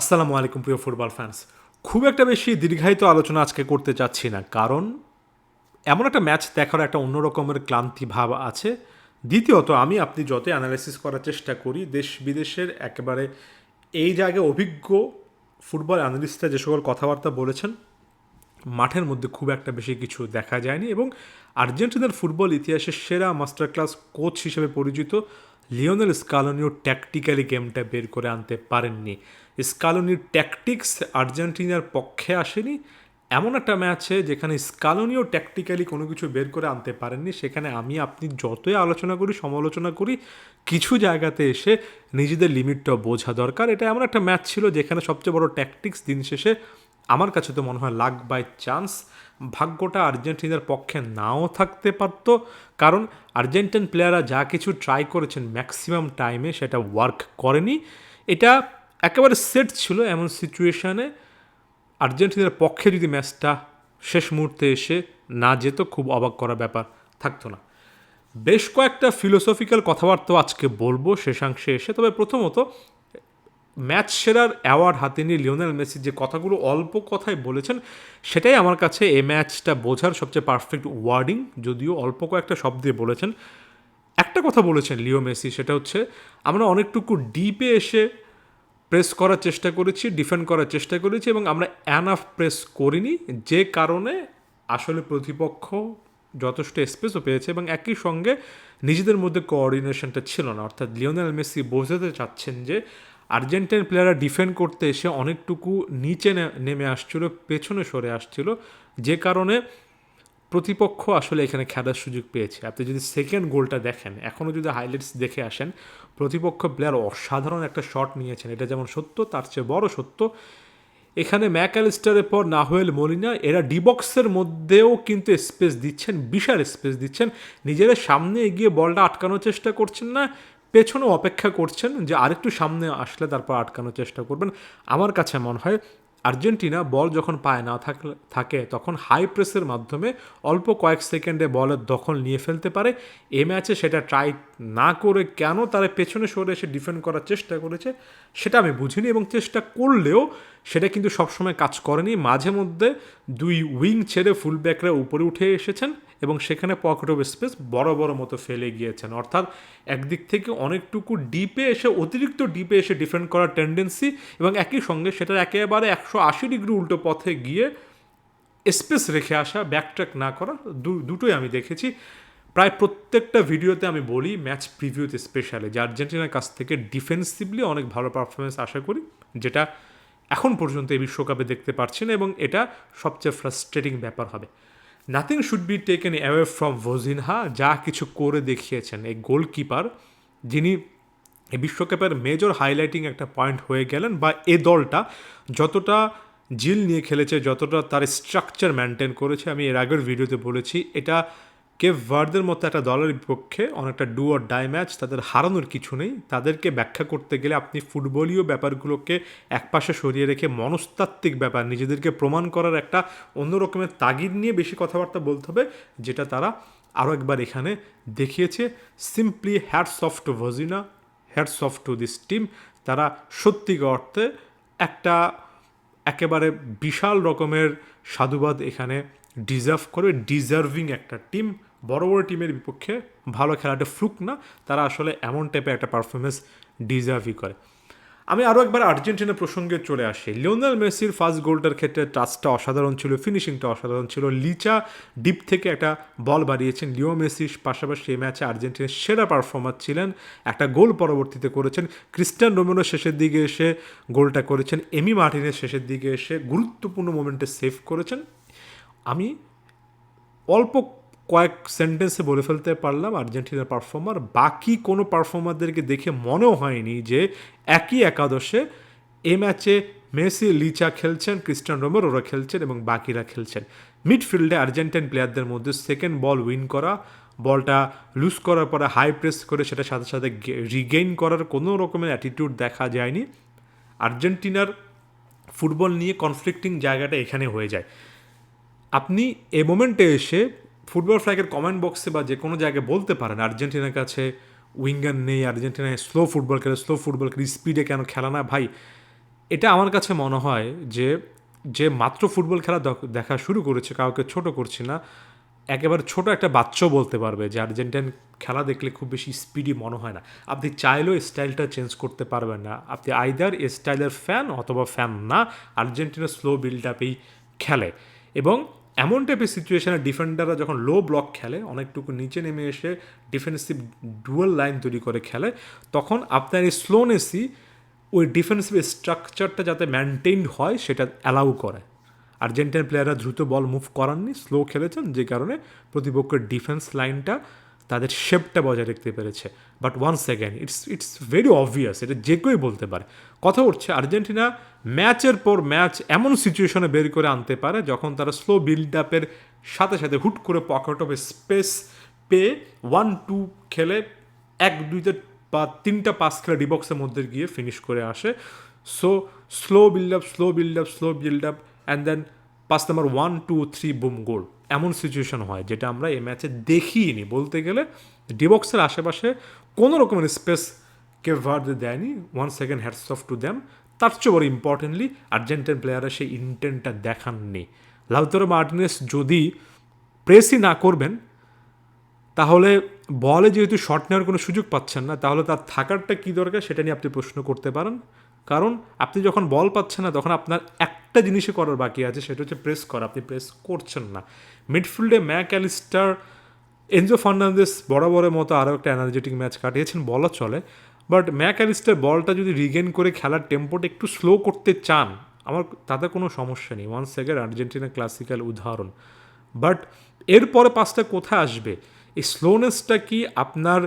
আসসালামু আলাইকুম প্রিয় ফুটবল ফ্যান্স। খুব একটা বেশি দীর্ঘায়িত আলোচনা আজকে করতে চাচ্ছি না, কারণ এমন একটা ম্যাচ দেখার একটা অন্য রকমের ক্লান্তি ভাব আছে। দ্বিতীয়ত আমি আপনি যতই অ্যানালাইসিস করার চেষ্টা করি, দেশ বিদেশের একেবারে এই জায়গায় অভিজ্ঞ ফুটবল অ্যানালিস্টরা যে সকল কথাবার্তা বলেছেন, মাঠের মধ্যে খুব একটা বেশি কিছু দেখা যায়নি। এবং আর্জেন্টিনার ফুটবল ইতিহাসের সেরা মাস্টার ক্লাস কোচ হিসেবে পরিচিত লিওনেল স্কালোনিও ট্যাকটিক্যালি গেমটা বের করে আনতে পারেননি। স্কালোনির ট্যাকটিক্স আর্জেন্টিনার পক্ষে আসেনি। এমন একটা ম্যাচে যেখানে স্কালোনিও ট্যাকটিক্যালি কোনো কিছু বের করে আনতে পারেননি, সেখানে আমি আপনি যতই আলোচনা করি, সমালোচনা করি, কিছু জায়গাতে এসে নিজেদের লিমিটটা বোঝা দরকার। এটা এমন একটা ম্যাচ ছিল যেখানে সবচেয়ে বড় ট্যাকটিক্স দিন শেষে আমার কাছে তো মনে হয় লাক বাই চান্স। ভাগ্যটা আর্জেন্টিনার পক্ষে নাও থাকতে পারত, কারণ আর্জেন্টিন প্লেয়াররা যা কিছু ট্রাই করেছেন ম্যাক্সিমাম টাইমে সেটা ওয়ার্ক করেনি। এটা একেবারে সেট ছিল এমন সিচুয়েশানে আর্জেন্টিনার পক্ষে যদি ম্যাচটা শেষ মুহূর্তে এসে না যেত, খুব অবাক করা ব্যাপার থাকতো না। বেশ কয়েকটা ফিলোসফিক্যাল কথাবার্তাও আজকে বলবো শেষাংশে এসে। তবে প্রথমত, ম্যাচ সেরার অ্যাওয়ার্ড হাতে নিয়ে লিওনেল মেসি যে কথাগুলো অল্প কথায় বলেছেন, সেটাই আমার কাছে এই ম্যাচটা বোঝার সবচেয়ে পারফেক্ট ওয়ার্ডিং। যদিও অল্প কয়েকটা শব্দে বলেছেন, একটা কথা বলেছেন লিও মেসি, সেটা হচ্ছে আমরা অনেকটুকু ডিপে এসে প্রেস করার চেষ্টা করেছি, ডিফেন্ড করার চেষ্টা করেছি, এবং আমরা অ্যানাফ প্রেস করিনি, যে কারণে আসলে প্রতিপক্ষ যথেষ্ট স্পেসও পেয়েছে এবং একই সঙ্গে নিজেদের মধ্যে কোঅর্ডিনেশনটা ছিল না। অর্থাৎ লিওনেল মেসি বোঝাতে চাচ্ছেন যে আর্জেন্টাইন প্লেয়াররা ডিফেন্ড করতে এসে অনেকটুকু নিচে নেমে আসছিল, পেছনে সরে আসছিল, যে কারণে প্রতিপক্ষ আসলে এখানে খেলার সুযোগ পেয়েছে। আপনি যদি সেকেন্ড গোলটা দেখেন, এখনও যদি হাইলাইটস দেখে আসেন, প্রতিপক্ষ প্লেয়ার অসাধারণ একটা শট নিয়েছেন, এটা যেমন সত্য তার চেয়ে বড় সত্য এখানে ম্যাকঅ্যালিস্টারের পর নাহুয়েল মলিনা এরা ডিবক্সের মধ্যেও কিন্তু স্পেস দিচ্ছেন, বিশাল স্পেস দিচ্ছেন। নিজেরা সামনে এগিয়ে বলটা আটকানোর চেষ্টা করছেন না, পেছনেও অপেক্ষা করছেন যে আরেকটু সামনে আসলে তারপর আটকানোর চেষ্টা করবেন। আমার কাছে মনে হয় আর্জেন্টিনা বল যখন পায় না থাকে তখন হাই প্রেসের মাধ্যমে অল্প কয়েক সেকেন্ডে বলের দখল নিয়ে ফেলতে পারে। এ ম্যাচে সেটা ট্রাই না করে কেন তারা পেছনে সরে এসে ডিফেন্ড করার চেষ্টা করেছে সেটা আমি বুঝিনি, এবং চেষ্টা করলেও সেটা কিন্তু সবসময় কাজ করেনি। মাঝে মধ্যে দুই উইং ছেড়ে ফুলব্যাকরা উপরে উঠে এসেছেন এবং সেখানে পকেট অফ স্পেস বড় বড় মতো ফেলে গিয়েছেন। অর্থাৎ একদিক থেকে অনেকটুকু ডিপে এসে, অতিরিক্ত ডিপে এসে ডিফেন্ড করার টেন্ডেন্সি, এবং একই সঙ্গে সেটার একেবারে 180 ডিগ্রি উল্টো পথে গিয়ে স্পেস রেখে আসা, ব্যাকট্র্যাক না করা, দুটোই আমি দেখেছি। প্রায় প্রত্যেকটা ভিডিওতে আমি বলি, ম্যাচ প্রিভিউতে স্পেশালি, যে আর্জেন্টিনার কাছ থেকে ডিফেন্সিভলি অনেক ভালো পারফরমেন্স আশা করি, যেটা এখন পর্যন্ত এই বিশ্বকাপে দেখতে পারছি না, এবং এটা সবচেয়ে ফ্রাস্ট্রেটিং ব্যাপার হবে। Nothing should be taken away from Vozinha, যা কিছু করে দেখিয়েছেন এই গোলকিপার, যিনি এই বিশ্বকাপের মেজর হাইলাইটিং একটা পয়েন্ট হয়ে গেলেন, বা এ দলটা যতটা জিল নিয়ে খেলেছে, যতটা তার স্ট্রাকচার মেনটেন করেছে। আমি এর আগের ভিডিওতে বলেছি, এটা কেভ ভার্দের মতো একটা দলের বিপক্ষে অনেকটা ডু অর ডাই ম্যাচ, তাদের হারানোর কিছু নেই। তাদেরকে ব্যাখ্যা করতে গেলে আপনি ফুটবলীয় ব্যাপারগুলোকে একপাশে সরিয়ে রেখে মনস্তাত্ত্বিক ব্যাপার, নিজেদেরকে প্রমাণ করার একটা অন্য রকমের তাগিদ নিয়ে বেশি কথাবার্তা বলতে হবে, যেটা তারা আরও একবার এখানে দেখিয়েছে। Simply hats off to Vozinha, hats off to this team. তারা সত্যিকার অর্থে একটা একেবারে বিশাল রকমের সাধুবাদ এখানে ডিজার্ভ করে, ডিজার্ভিং একটা টিম। বড় বড় টিমের বিপক্ষে ভালো খেলাটা ফ্লুক না, তারা আসলে এমন টাইপের একটা পারফরমেন্স ডিজার্ভই করে। আমি আরও একবার আর্জেন্টিনা প্রসঙ্গে চলে আসি। লিওনেল মেসির ফার্স্ট গোলটার ক্ষেত্রে টাচটা অসাধারণ ছিল, ফিনিশিংটা অসাধারণ ছিল। লিচা ডিপ থেকে একটা বল বাড়িয়েছেন। লিও মেসির পাশাপাশি এই ম্যাচে আর্জেন্টিনার সেরা পারফর্মার ছিলেন, একটা গোল পরবর্তীতে করেছেন। ক্রিস্টিয়ান রোমেরো শেষের দিকে এসে গোলটা করেছেন, এমি মার্টিনের শেষের দিকে এসে গুরুত্বপূর্ণ মোমেন্টে সেভ করেছেন। আমি অল্প কয়েক সেন্টেন্সে বলে ফেলতে পারলাম আর্জেন্টিনার পারফর্মার, বাকি কোনো পারফর্মারদেরকে দেখে মনেও হয়নি যে একই একাদশে এ ম্যাচে মেসি, লিচা খেলছেন, ক্রিস্টিয়ান রোমেরোরা খেলছেন এবং বাকিরা খেলছেন। মিডফিল্ডে আর্জেন্টাইন প্লেয়ারদের মধ্যে সেকেন্ড বল উইন করা, বলটা লুজ করার পরে হাই প্রেস করে সেটা সাথে সাথে রিগেইন করার কোনো রকমের অ্যাটিটিউড দেখা যায়নি। আর্জেন্টিনার ফুটবল নিয়ে কনফ্লিক্টিং জায়গাটা এখানে হয়ে যায়। আপনি এ মোমেন্টে এসে ফুটবল ফ্ল্যাগের কমেন্ট বক্সে বা যে কোনো জায়গায় বলতে পারেন আর্জেন্টিনার কাছে উইঙ্গার নেই, আর্জেন্টিনায় স্লো ফুটবল খেলে, স্পিডে কেন খেলা না। ভাই, এটা আমার কাছে মনে হয় যে যে মাত্র ফুটবল খেলা দেখা শুরু করেছে, কাউকে ছোট করছি না, একেবারে ছোট একটা বাচ্চাও বলতে পারবে যে আর্জেন্টাইন খেলা দেখলে খুব বেশি স্পিডি মনে হয় না। আপনি চাইলেও স্টাইলটা চেঞ্জ করতে পারবেন না, আপনি আইদার এ স্টাইলের ফ্যান অথবা ফ্যান না। আর্জেন্টিনা স্লো বিল্ড আপেই খেলে এবং এমন টাইপের সিচুয়েশনে ডিফেন্ডাররা যখন লো ব্লক খেলে, অনেকটুকু নিচে নেমে এসে ডিফেন্সিভ ডুয়াল লাইন তৈরি করে খেলে, তখন আপনার এই স্লোনেসই ওই ডিফেন্সিভ স্ট্রাকচারটা যাতে মেনটেইন হয় সেটা অ্যালাউ করে। আর্জেন্টাইন প্লেয়াররা দ্রুত বল মুভ করাননি, স্লো খেলেছেন, যে কারণে প্রতিপক্ষের ডিফেন্স লাইনটা তাদের শেপটা বজায় রাখতে পেরেছে। But once again it's very obvious, এটা যে কেউই বলতে পারে। কথা উঠছে আর্জেন্টিনা ম্যাচের পর ম্যাচ এমন সিচুয়েশনে বের করে আনতে পারে যখন তারা স্লো বিল্ড আপের সাথে সাথে হুট করে পকেট অফ স্পেস পেয়ে 1-2 খেলে 1-2তে বা 3টা পাস খেলে ডিবক্সের মধ্যে গিয়ে ফিনিশ করে আসে। So slow build up, slow build up, slow build up, and then pass number 1-2-3 boom goal. এমন সিচুয়েশন হয় যেটা আমরা এই ম্যাচে দেখিনি। বলতে গেলে ডিবক্সের আশেপাশে কোনো রকমের স্পেস কেভারদে দেয়নি। 1 second hats off to them. তার চেয়ে বড় ইম্পর্টেন্টলি আর্জেন্টাইন প্লেয়াররা সেই ইন্টেন্টটা দেখাননি। লাউতারো মার্টিনেস যদি প্রেসই না করবেন, তাহলে বলে যেহেতু শট নেওয়ার কোনো সুযোগ পাচ্ছেন না, তাহলে তার থাকারটা কী দরকার সেটা নিয়ে আপনি প্রশ্ন করতে পারেন। কারণ আপনি যখন বল পাচ্ছেন না, তখন আপনার একটা জিনিসই করার বাকি আছে, সেটা হচ্ছে প্রেস করা। আপনি প্রেস করছেন না। মিডফিল্ডে ম্যাকঅ্যালিস্টার, এনজো ফার্নান্দেস বরাবরের মতো আরও একটা এনার্জেটিক ম্যাচ কাটিয়েছেন বলা চলে। বাট ম্যাকঅ্যালিস্টার বলটা যদি রিগেন করে খেলার টেম্পোটা একটু স্লো করতে চান, আমার তাতে কোনো সমস্যা নেই। ওয়ান সেকেন্ড আর্জেন্টিনা ক্লাসিক্যাল উদাহরণ। বাট এরপরে পাসটা কোথায় আসবে? এই স্লোনেসটা কি আপনার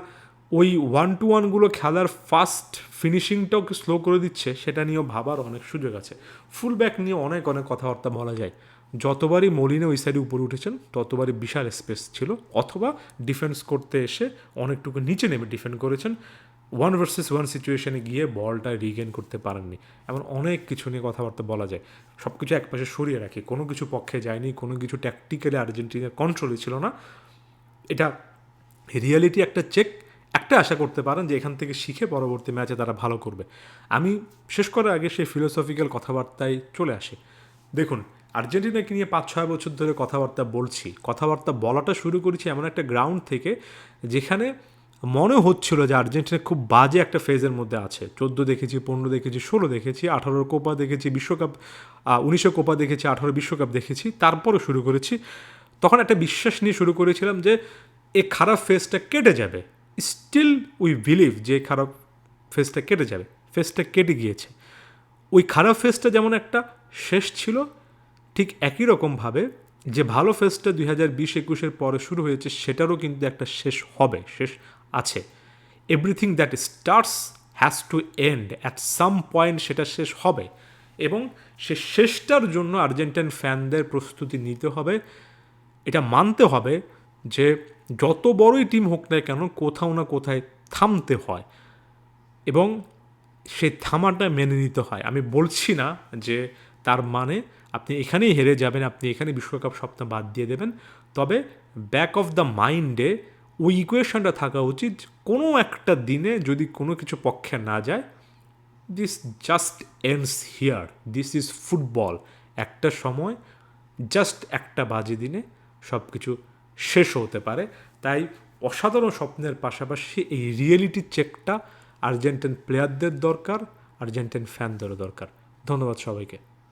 ওই 1-to-1গুলো খেলার ফাস্ট ফিনিশিংটাও কি স্লো করে দিচ্ছে? সেটা নিয়েও ভাবার অনেক সুযোগ আছে। ফুল ব্যাক নিয়ে অনেক অনেক কথাবার্তা বলা যায়। যতবারই মলিনে ওই সাইডে উপরে উঠেছেন, ততবারই বিশাল স্পেস ছিল, অথবা ডিফেন্স করতে এসে অনেকটুকু নিচে নেমে ডিফেন্ড করেছেন, 1 ভার্সেস 1 সিচুয়েশনে গিয়ে বলটা রিগেন করতে পারেননি। এমন অনেক কিছু নিয়ে কথাবার্তা বলা যায়। সব কিছু একপাশে সরিয়ে রাখি, কোনো কিছু পক্ষে যায়নি, কোনো কিছু ট্যাকটিক্যালি আর্জেন্টিনার কন্ট্রোলে ছিল না। এটা রিয়েলিটি একটা চেক। একটা আশা করতে পারেন যে এখান থেকে শিখে পরবর্তী ম্যাচে তারা ভালো করবে। আমি শেষ করার আগে সেই ফিলোসফিক্যাল কথাবার্তায় চলে আসি। দেখুন, আর্জেন্টিনাকে নিয়ে 5-6 বছর ধরে কথাবার্তা বলছি। কথাবার্তা বলাটা শুরু করেছি এমন একটা গ্রাউন্ড থেকে যেখানে মনে হচ্ছিল যে আর্জেন্টিনা খুব বাজে একটা ফেজের মধ্যে আছে। 14 দেখেছি, 15 দেখেছি, 16 দেখেছি, 18 কোপা দেখেছি, বিশ্বকাপ 19 কোপা দেখেছি, 18 বিশ্বকাপ দেখেছি, তারপরও শুরু করেছি। তখন একটা বিশ্বাস নিয়ে শুরু করেছিলাম যে এই খারাপ ফেজটা কেটে যাবে। স্টিল উই বিলিভ যে খারাপ ফেজটা কেটে যাবে। ফেজটা কেটে গিয়েছে। ওই খারাপ ফেজটা যেমন একটা শেষ ছিল, ঠিক একই রকমভাবে যে ভালো ফেজটা 2020-21 পরে শুরু হয়েছে, সেটারও কিন্তু একটা শেষ হবে, শেষ আছে। Everything that starts has to end at some point, সেটা শেষ হবে। এবং সে শেষটার জন্য আর্জেন্টাইন ফ্যানদের প্রস্তুতি নিতে হবে। এটা মানতে হবে যে যত বড়ই টিম হোক না কেন, কোথাও না কোথায় থামতে হয় এবং সেই থামাটা মেনে নিতে হয়। আমি বলছি না যে তার মানে আপনি এখানেই হেরে যাবেন, আপনি এখানে বিশ্বকাপ স্বপ্ন বাদ দিয়ে দেবেন। তবে ব্যাক অফ দ্য মাইন্ডে ওই ইকুয়েশনটা থাকা উচিত, কোনো একটা দিনে যদি কোনো কিছু পক্ষে না যায়, this just ends here, this is football. একটা সময় জাস্ট একটা বাজে দিনে সব কিছু শেষ হতে পারে। তাই অসাধারণ স্বপ্নের পাশাপাশি এই রিয়েলিটি চেকটা আর্জেন্টাইন প্লেয়ারদের দরকার, আর্জেন্টাইন ফ্যানদেরও দরকার। ধন্যবাদ সবাইকে।